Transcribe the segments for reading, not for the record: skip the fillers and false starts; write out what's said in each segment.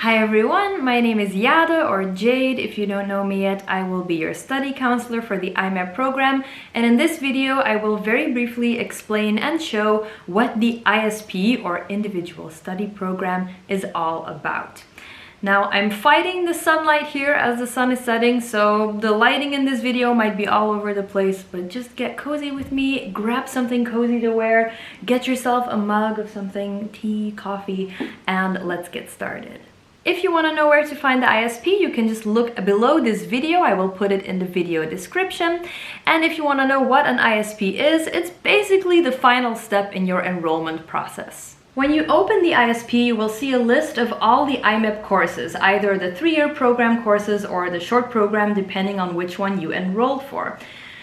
Hi everyone, my name is Jade or Jade. If you don't know me yet, I will be your study counselor for the Imeb program, and in this video I will very briefly explain and show what the ISP or individual study program is all about. Now I'm fighting the sunlight here as the sun is setting, so the lighting in this video might be all over the place, but just get cozy with me, grab something cozy to wear, get yourself a mug of something, tea, coffee, and let's get started. If you want to know where to find the ISP, you can just look below this video. I will put it in the video description. And if you want to know what an ISP is, it's basically the final step in your enrollment process. When you open the ISP, you will see a list of all the Imeb courses, either the 3-year program courses or the short program, depending on which one you enrolled for.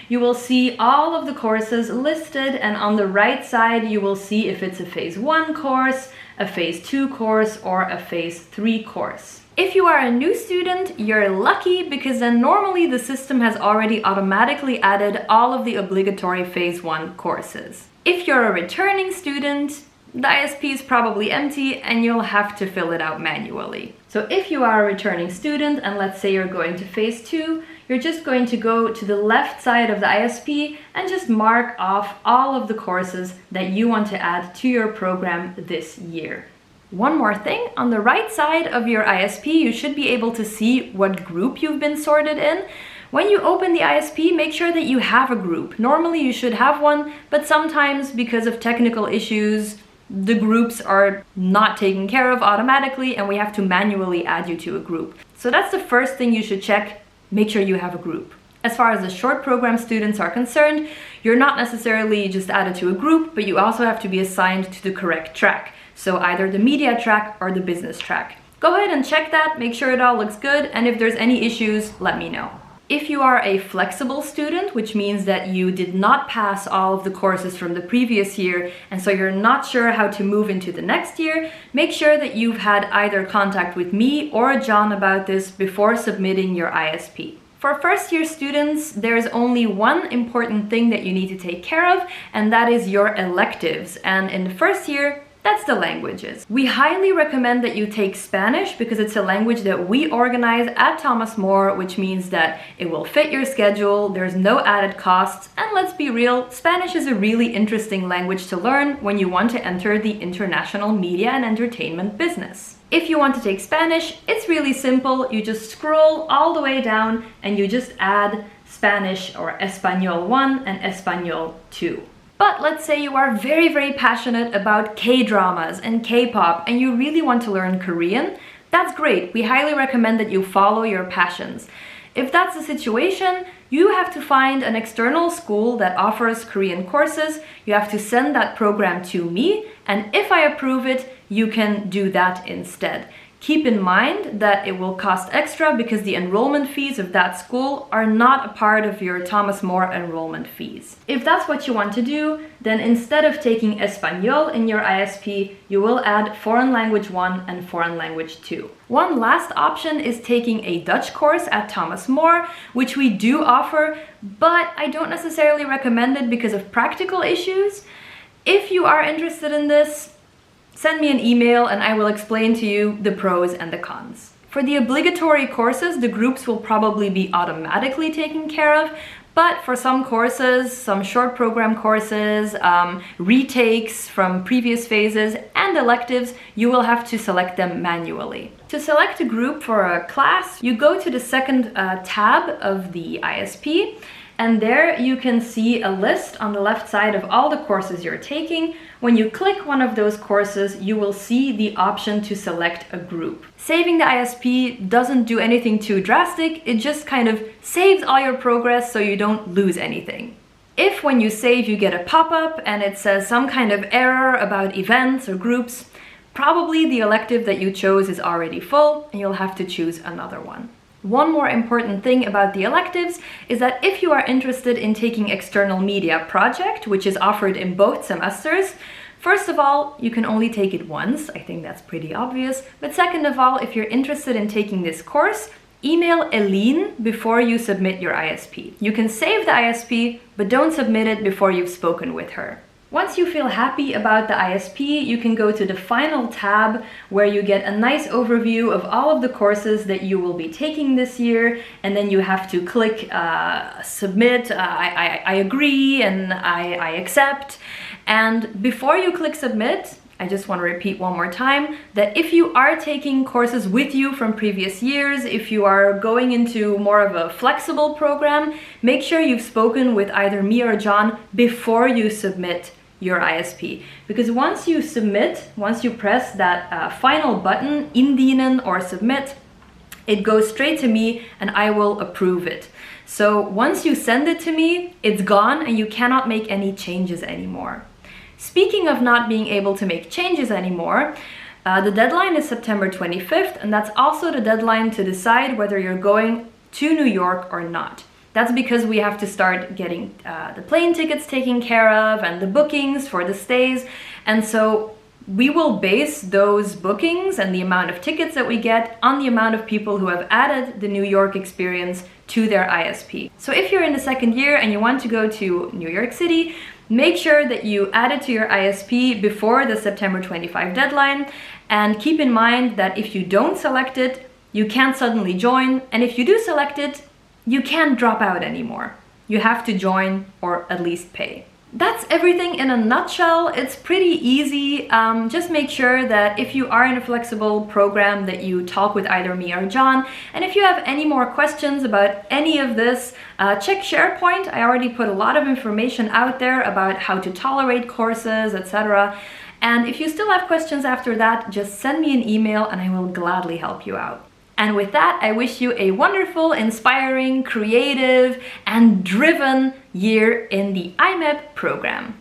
You will see all of the courses listed, and on the right side you will see if it's a phase 1 course, a phase 2 course, or a phase 3 course. If you are a new student, you're lucky because then normally the system has already automatically added all of the obligatory phase 1 courses. If you're a returning student, the ISP is probably empty and you'll have to fill it out manually. So if you are a returning student and let's say you're going to phase 2, you're just going to go to the left side of the ISP and just mark off all of the courses that you want to add to your program this year. One more thing, on the right side of your ISP, you should be able to see what group you've been sorted in. When you open the ISP, make sure that you have a group. Normally you should have one, but sometimes because of technical issues, the groups are not taken care of automatically and we have to manually add you to a group. So that's the first thing you should check. Make sure you have a group. As far as the short program students are concerned, you're not necessarily just added to a group, but you also have to be assigned to the correct track. So either the media track or the business track. Go ahead and check that, make sure it all looks good, and if there's any issues, let me know. If you are a flexible student, which means that you did not pass all of the courses from the previous year and so you're not sure how to move into the next year, make sure that you've had either contact with me or John about this before submitting your ISP. For first-year students, there's only one important thing that you need to take care of, and that is your electives. And in the first year, that's the languages. We highly recommend that you take Spanish because it's a language that we organize at Thomas More, which means that it will fit your schedule, there's no added costs, and let's be real, Spanish is a really interesting language to learn when you want to enter the international media and entertainment business. If you want to take Spanish, it's really simple. You just scroll all the way down and you just add Spanish or Español 1 and Español 2. But let's say you are very passionate about K-dramas and K-pop and you really want to learn Korean. That's great. We highly recommend that you follow your passions. If that's the situation, you have to find an external school that offers Korean courses. You have to send that program to me, and if I approve it, you can do that instead. Keep in mind that it will cost extra because the enrollment fees of that school are not a part of your Thomas More enrollment fees. If that's what you want to do, then instead of taking Español in your ISP, you will add Foreign Language 1 and Foreign Language 2. One last option is taking a Dutch course at Thomas More, which we do offer, but I don't necessarily recommend it because of practical issues. If you are interested in this, send me an email and I will explain to you the pros and the cons. For the obligatory courses, the groups will probably be automatically taken care of, but for some courses, some short program courses, retakes from previous phases, and electives, you will have to select them manually. To select a group for a class, you go to the second tab of the ISP, and there you can see a list on the left side of all the courses you're taking. When you click one of those courses, you will see the option to select a group. Saving the ISP doesn't do anything too drastic, it just kind of saves all your progress so you don't lose anything. If when you save you get a pop-up and it says some kind of error about events or groups, probably the elective that you chose is already full and you'll have to choose another one. One more important thing about the electives is that if you are interested in taking external media project, which is offered in both semesters, first of all, you can only take it once. I think that's pretty obvious. But second of all, if you're interested in taking this course, email Eline before you submit your ISP. You can save the ISP, but don't submit it before you've spoken with her. Once you feel happy about the ISP, you can go to the final tab where you get a nice overview of all of the courses that you will be taking this year, and then you have to click submit, I agree, and I accept. And before you click submit, I just want to repeat one more time that if you are taking courses with you from previous years, if you are going into more of a flexible program, make sure you've spoken with either me or John before you submit your ISP. Because once you submit, once you press that final button, indienen or submit, it goes straight to me and I will approve it. So once you send it to me, it's gone and you cannot make any changes anymore. Speaking of not being able to make changes anymore, the deadline is September 25th, and that's also the deadline to decide whether you're going to New York or not. That's because we have to start getting the plane tickets taken care of and the bookings for the stays. And so we will base those bookings and the amount of tickets that we get on the amount of people who have added the New York experience to their ISP. So if you're in the second year and you want to go to New York City, make sure that you add it to your ISP before the September 25 deadline. And keep in mind that if you don't select it, you can't suddenly join. And if you do select it, you can't drop out anymore. You have to join or at least pay. That's everything in a nutshell. It's pretty easy. Just make sure that if you are in a flexible program that you talk with either me or John. And if you have any more questions about any of this, check SharePoint. I already put a lot of information out there about how to tolerate courses, etc. And if you still have questions after that, just send me an email and I will gladly help you out. And with that, I wish you a wonderful, inspiring, creative, and driven year in the Imeb program.